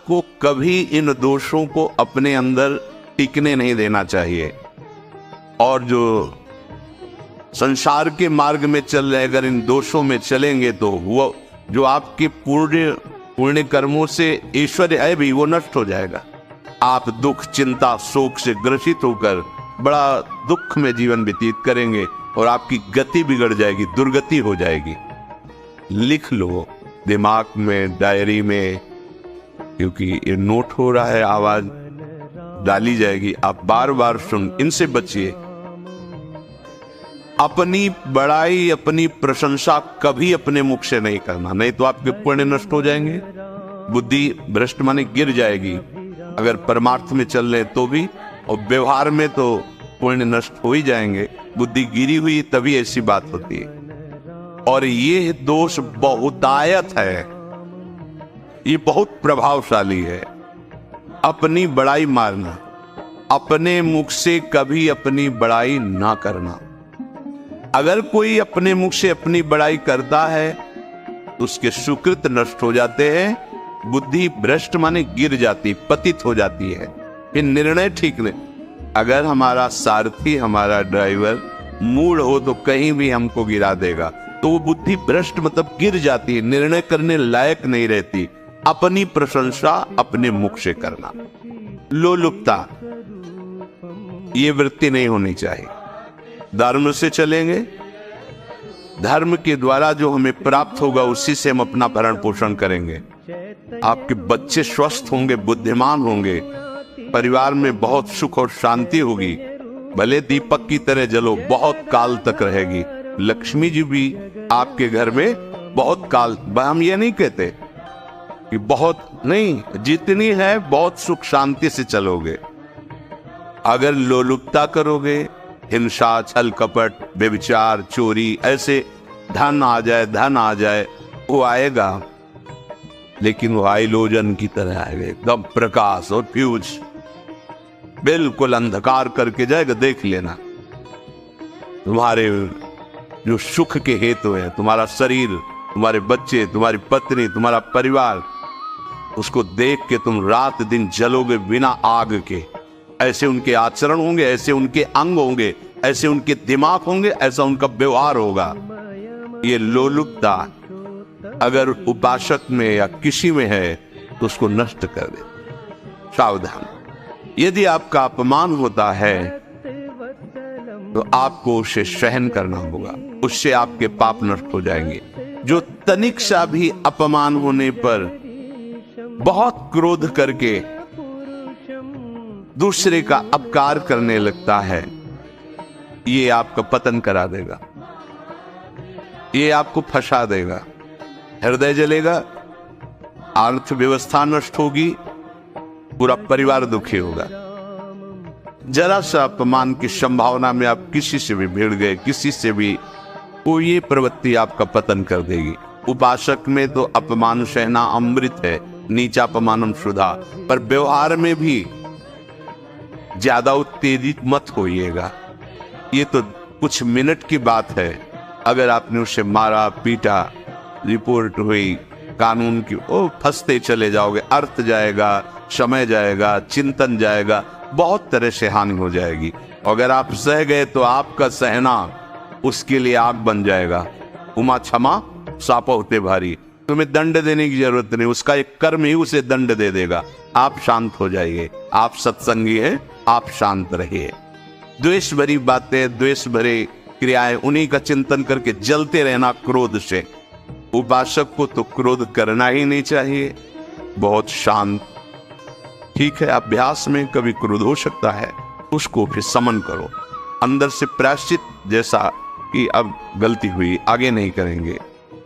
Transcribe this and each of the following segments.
को कभी इन दोषों को अपने अंदर टिकने नहीं देना चाहिए। और जो संसार के मार्ग में चल रहे, अगर इन दोषों में चलेंगे तो वो जो आपके पुण्य कर्मों से ऐश्वर्य है भी, वो नष्ट हो जाएगा। आप दुख, चिंता, शोक से ग्रसित होकर बड़ा दुख में जीवन व्यतीत करेंगे और आपकी गति बिगड़ जाएगी, दुर्गति हो जाएगी। लिख लो दिमाग में, डायरी में, क्योंकि ये नोट हो रहा है, आवाज डाली जाएगी, आप बार बार सुन, इनसे बचिए। अपनी बड़ाई, अपनी प्रशंसा कभी अपने मुख से नहीं करना, नहीं तो आपके पुण्य नष्ट हो जाएंगे, बुद्धि भ्रष्ट माने गिर जाएगी। अगर परमार्थ में चल रहे तो भी, और व्यवहार में तो पुण्य नष्ट हो ही जाएंगे। बुद्धि गिरी हुई तभी ऐसी बात होती है। और ये दोष बहुतायत है, ये बहुत प्रभावशाली है। अपनी बड़ाई मारना, अपने मुख से कभी अपनी बड़ाई ना करना। अगर कोई अपने मुख से अपनी बड़ाई करता है तो उसके सुकृत नष्ट हो जाते हैं, बुद्धि भ्रष्ट माने गिर जाती, पतित हो जाती है, फिर निर्णय ठीक नहीं। अगर हमारा सारथी, हमारा ड्राइवर मूढ़ हो तो कहीं भी हमको गिरा देगा, तो वो बुद्धि भ्रष्ट मतलब गिर जाती है, निर्णय करने लायक नहीं रहती। अपनी प्रशंसा अपने मुख से करना, लोलुपता, ये वृत्ति नहीं होनी चाहिए। धर्म से चलेंगे, धर्म के द्वारा जो हमें प्राप्त होगा उसी से हम अपना भरण पोषण करेंगे। आपके बच्चे स्वस्थ होंगे, बुद्धिमान होंगे, परिवार में बहुत सुख और शांति होगी, भले दीपक की तरह जलो, बहुत काल तक रहेगी। लक्ष्मी जी भी आपके घर में बहुत काल, हम ये नहीं कहते कि बहुत नहीं, जितनी है बहुत सुख शांति से चलोगे। अगर लोलुपता करोगे, हिंसा, छल कपट, व्यभिचार, चोरी, ऐसे धन आ जाए, वो आएगा, लेकिन वो हाइलोजन की तरह आएगा, एकदम प्रकाश और फ्यूज, बिल्कुल अंधकार करके जाएगा। देख लेना, तुम्हारे जो सुख के हेतु है, तुम्हारा शरीर, तुम्हारे बच्चे, तुम्हारी पत्नी, तुम्हारा परिवार, उसको देख के तुम रात दिन जलोगे बिना आग के। ऐसे उनके आचरण होंगे, ऐसे उनके अंग होंगे, ऐसे उनके दिमाग होंगे, ऐसा उनका व्यवहार होगा। ये लोलुपता अगर उपासक में या किसी में है तो उसको नष्ट कर दे। सावधान, यदि आपका अपमान होता है तो आपको उसे सहन करना होगा, उससे आपके पाप नष्ट हो जाएंगे। जो तनिक सा भी अपमान होने पर बहुत क्रोध करके दूसरे का अपकार करने लगता है, ये आपका पतन करा देगा, ये आपको फंसा देगा, हृदय जलेगा, अर्थव्यवस्था नष्ट होगी, पूरा परिवार दुखी होगा। जरा सा अपमान की संभावना में आप किसी से भी भिड़ गए, किसी से भी, वो ये प्रवृत्ति आपका पतन कर देगी। उपासक में तो अपमान सहना अमृत है, नीचा अपमानम सुधा, पर व्यवहार में भी ज्यादा उत्तेजित मत होइएगा। ये तो कुछ मिनट की बात है, अगर आपने उसे मारा, पीटा, रिपोर्ट हुई कानून की, ओ फंसते चले जाओगे, अर्थ जाएगा, समय जाएगा, चिंतन जाएगा, बहुत तरह से हानि हो जाएगी। अगर आप सह गए तो आपका सहना उसके लिए आग बन जाएगा। उमा क्षमा सापा होते भारी, तुम्हें दंड देने की जरूरत नहीं, उसका एक कर्म ही उसे दंड दे देगा। आप शांत हो जाइए, आप सत्संगी हैं, आप शांत रहिए। द्वेष भरी बातें, द्वेष भरे क्रियाएं, उन्हीं का चिंतन करके जलते रहना क्रोध से। उपासक को तो क्रोध करना ही नहीं चाहिए, बहुत शांत। ठीक है, अभ्यास में कभी क्रोध हो सकता है, उसको फिर समन करो, अंदर से प्रायश्चित, जैसा कि अब गलती हुई, आगे नहीं करेंगे।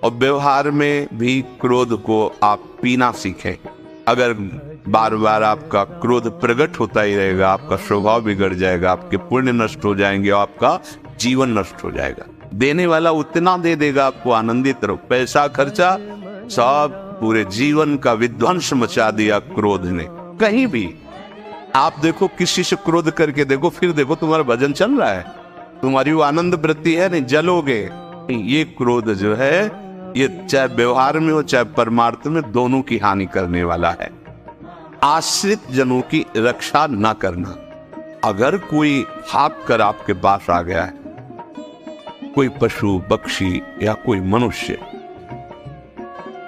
और व्यवहार में भी क्रोध को आप पीना सीखें। अगर बार बार आपका क्रोध प्रकट होता ही रहेगा, आपका स्वभाव बिगड़ जाएगा, आपके पुण्य नष्ट हो जाएंगे और आपका जीवन नष्ट हो जाएगा। देने वाला उतना दे देगा, आपको आनंदित रहो। पैसा खर्चा, सब पूरे जीवन का विध्वंस मचा दिया क्रोध ने। कहीं भी आप देखो, किसी से क्रोध करके देखो, फिर देखो तुम्हारा भजन चल रहा है, तुम्हारी वो आनंद वृत्ति है, नहीं जलोगे। ये क्रोध जो है, ये चाहे व्यवहार में हो चाहे परमार्थ में, दोनों की हानि करने वाला है। आश्रित जनों की रक्षा ना करना। अगर कोई भाग कर आपके पास आ गया है, कोई पशु पक्षी या कोई मनुष्य,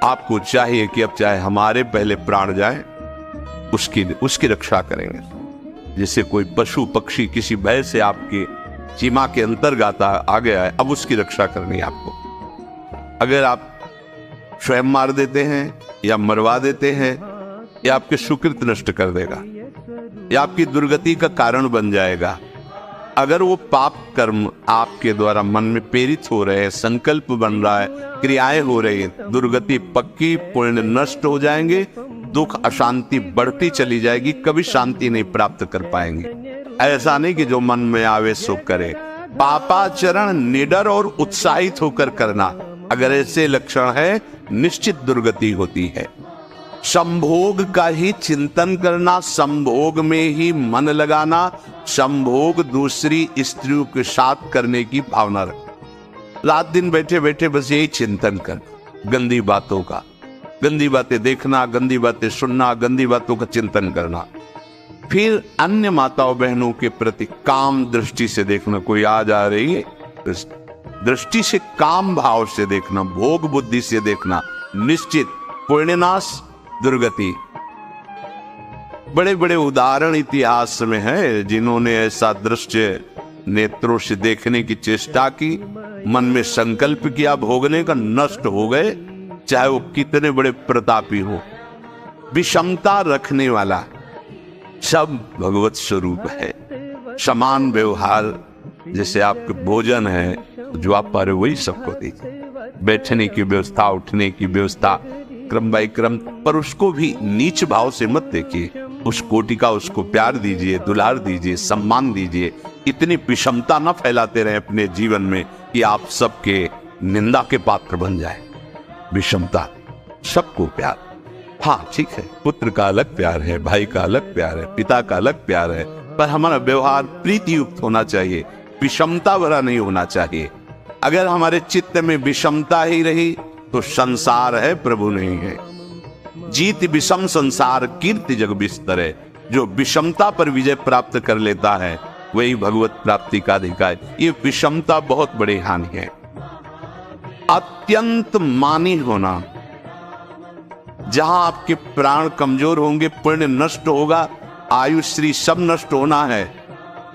आपको चाहिए कि अब चाहे हमारे पहले प्राण जाए, उसकी रक्षा करेंगे। जैसे कोई पशु पक्षी किसी भय से आपके सीमा के अंतर्गत आ गया है, अब उसकी रक्षा करनी है आपको। अगर आप स्वयं मार देते हैं या मरवा देते हैं, या आपके सुकृत नष्ट कर देगा, या आपकी दुर्गति का कारण बन जाएगा। अगर वो पाप कर्म आपके द्वारा मन में प्रेरित हो रहे हैं, संकल्प बन रहा है, क्रियाएं हो रही है, दुर्गति पक्की, पुण्य नष्ट हो जाएंगे, दुख अशांति बढ़ती चली जाएगी, कभी शांति नहीं प्राप्त कर पाएंगे। ऐसा नहीं कि जो मन में आवे सो करे। पापाचरण निडर और उत्साहित होकर करना, अगर ऐसे लक्षण है, निश्चित दुर्गति होती है। संभोग का ही चिंतन करना, संभोग में ही मन लगाना, संभोग दूसरी स्त्रियों के साथ करने की भावना रख। रात दिन बैठे बैठे बस यही चिंतन कर, गंदी बातों का, गंदी बातें देखना, गंदी बातें सुनना, गंदी बातों का चिंतन करना। फिर अन्य माताओं बहनों के प्रति काम दृष्टि से देखना। कोई आ जा रही है, दृष्टि से काम भाव से देखना, भोग बुद्धि से देखना, निश्चित पुण्यनाश, दुर्गति। बड़े बड़े उदाहरण इतिहास में है जिन्होंने ऐसा दृश्य नेत्रों से देखने की चेष्टा की, मन में संकल्प किया भोगने का, नष्ट हो गए, चाहे वो कितने बड़े प्रतापी हो। विषमता रखने वाला सब भगवत स्वरूप है। समान व्यवहार, जैसे आपके भोजन है जो आप पा रहे वही सबको दीजिए, बैठने की व्यवस्था, उठने की व्यवस्था, क्रम बाई क्रम, पर उसको भी नीच भाव से मत देखिए। उस कोटि का उसको प्यार दीजिए, दुलार दीजिए, सम्मान दीजिए। इतनी विषमता न फैलाते रहे अपने जीवन में कि आप सबके निंदा के पात्र बन जाए। विषमता, सबको प्यार। हाँ ठीक है, पुत्र का अलग प्यार है, भाई का अलग प्यार है, पिता का अलग प्यार है, पर हमारा व्यवहार प्रीति युक्त होना चाहिए, विषमता भरा नहीं होना चाहिए। अगर हमारे चित्त में विषमता ही रही तो संसार है, प्रभु नहीं है। जीत विषम संसार कीर्ति जग बिस्तर है। जो विषमता पर विजय प्राप्त कर लेता है वही भगवत प्राप्ति का अधिकारी। ये विषमता बहुत बड़ी हानि है। अत्यंत मानी होना, जहां आपके प्राण कमजोर होंगे, पुण्य नष्ट होगा, आयुश्री सब नष्ट होना है,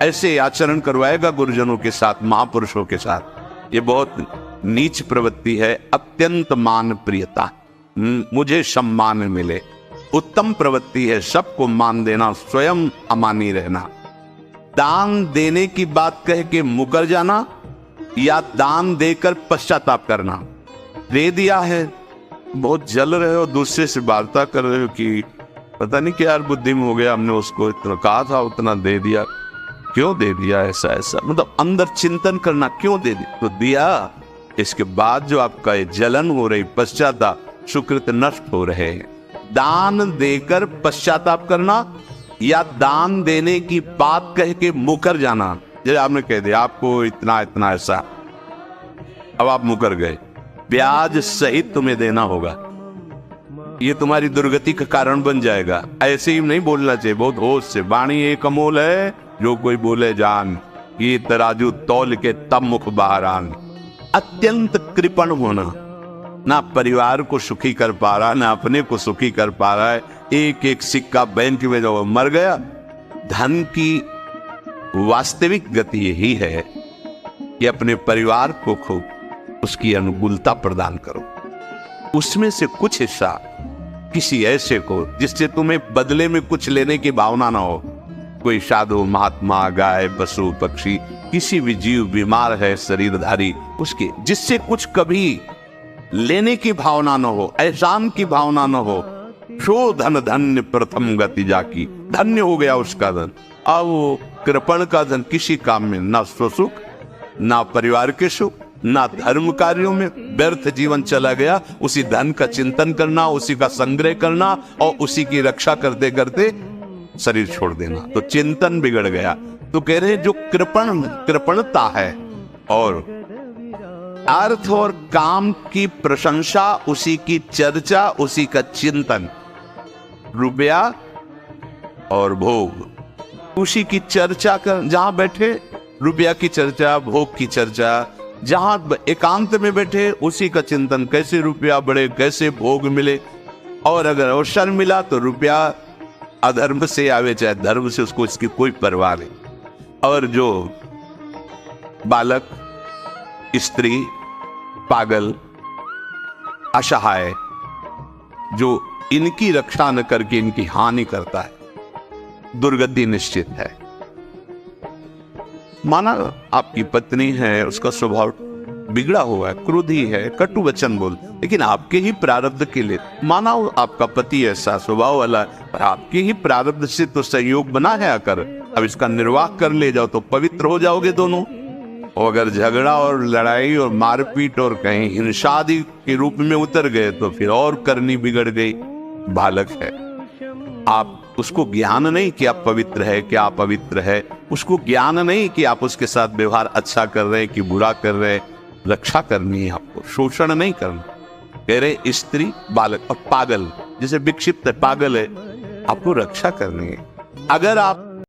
ऐसे आचरण करवाएगा गुरुजनों के साथ, महापुरुषों के साथ। ये बहुत नीच प्रवृत्ति है। अत्यंत मान प्रियता, मुझे सम्मान मिले, उत्तम प्रवृत्ति है। सबको मान देना, स्वयं अमानी रहना। दान देने की बात कह के मुकर जाना या दान देकर पश्चाताप करना। दे दिया है, बहुत जल रहे हो, दूसरे से वार्ता कर रहे हो कि पता नहीं क्या बुद्धि में हो गया, हमने उसको इतना कहा था, उतना दे दिया, क्यों दे दिया, ऐसा ऐसा, मतलब अंदर चिंतन करना, क्यों दे दिया, तो दिया। इसके बाद जो आपका ये जलन हो रही, पश्चाताप, सुकृत नष्ट हो रहे हैं। दान देकर पश्चाताप करना या दान देने की बात कह के मुकर जाना। जैसे आपने कह दिया आपको इतना इतना ऐसा, अब आप मुकर गए, ब्याज सहित तुम्हें देना होगा, ये तुम्हारी दुर्गति का कारण बन जाएगा। ऐसे ही नहीं बोलना चाहिए, बहुत होश से। वाणी एक अमोल है, जो कोई बोले जान, ये तराजू तौल के तब मुख बाहर आन। अत्यंत कृपण होना, ना परिवार को सुखी कर पा रहा, ना अपने को सुखी कर पा रहा है। एक एक सिक्का बैंक में जो मर गया। धन की वास्तविक गति यही है कि अपने परिवार को खूब उसकी अनुकूलता प्रदान करो, उसमें से कुछ हिस्सा किसी ऐसे को जिससे तुम्हें बदले में कुछ लेने की भावना ना हो। कोई साधु महात्मा, गाय, पशु, पक्षी, किसी भी जीव बीमार है, शरीरधारी, उसके जिससे कुछ कभी लेने की भावना न हो, एहसान की भावना न हो। सो धन धन्य प्रथम गति जाकी, धन्य हो गया उसका धन। अब वो कृपण का धन किसी काम में, ना स्वसुख, ना परिवार के सुख, ना धर्म कार्यों में, व्यर्थ जीवन चला गया। उसी धन का चिंतन करना, उसी का संग्रह करना और उसी की रक्षा करते करते शरीर छोड़ देना, तो चिंतन बिगड़ गया। तो कह रहे जो कृपणता है और अर्थ और काम की प्रशंसा, उसी की चर्चा, उसी का चिंतन। रुपया और भोग। उसी की चर्चा कर, जहां बैठे रुपया की चर्चा, भोग की चर्चा, जहां एकांत में बैठे उसी का चिंतन, कैसे रुपया बढ़े, कैसे भोग मिले। और अगर अवसर मिला तो रुपया अधर्म से आवे चाहे धर्म से, उसको इसकी कोई परवाह नहीं। और जो बालक, स्त्री, पागल, असहाय, जो इनकी रक्षा न करके इनकी हानि करता है, दुर्गति निश्चित है। माना आपकी पत्नी है, उसका स्वभाव बिगड़ा हुआ है, क्रोधी है, कटु वचन बोल, लेकिन आपके ही प्रारब्ध के लिए, माना आपका पति ऐसा स्वभाव वाला है, पर आपके ही प्रारब्ध से तो संयोग बना है आकर, अब इसका निर्वाह कर ले जाओ तो पवित्र हो जाओगे दोनों। और अगर झगड़ा और लड़ाई और मारपीट और कहीं हिंसा आदि के रूप में उतर गए तो फिर और करनी बिगड़ गई। बालक है, आप उसको ज्ञान नहीं कि आप पवित्र है, कि आप पवित्र है, उसको ज्ञान नहीं कि आप उसके साथ व्यवहार अच्छा कर रहे हैं कि बुरा कर रहे हैं। रक्षा करनी है आपको, शोषण नहीं करना। कह रहे स्त्री, बालक और पागल, जैसे विक्षिप्त है, पागल है, आपको रक्षा करनी है। अगर आप